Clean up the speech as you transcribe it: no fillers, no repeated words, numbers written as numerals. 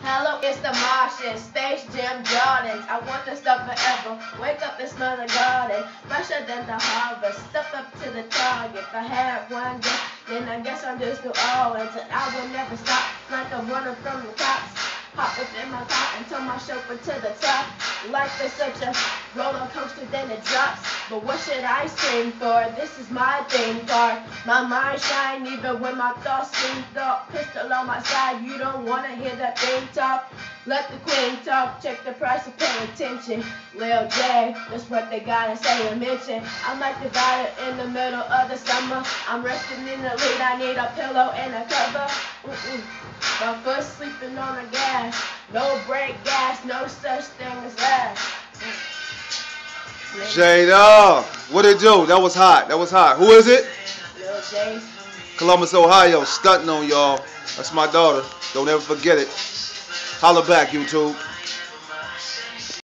Hello, it's the Martian, Space Jam Jordans. I want this stuff forever. Wake up and smell the garden, fresher than the harvest. Step up to the target. If I had one day, then I guess I'm just New Orleans, and I will never stop like I'm running from the cops. Hop within my car until my chauffeur to the top. Life is such a roller coaster, then it drops. But what should I sing for? This is my theme card. My mind shine even when my thoughts seem dark. Pistol on my side, you don't wanna hear that thing talk. Let the queen talk, check the price and pay attention. Lil J, that's what they gotta say and mention. I'm like the daughter in the middle of the summer. I'm resting in the lead, I need a pillow and a cover. My foot sleeping on the gas. No brake gas, no such thing as that. Jada, what it do? That was hot. That was hot. Who is it? Lil J. Columbus, Ohio, stunting on y'all. That's my daughter. Don't ever forget it. Holla back, YouTube.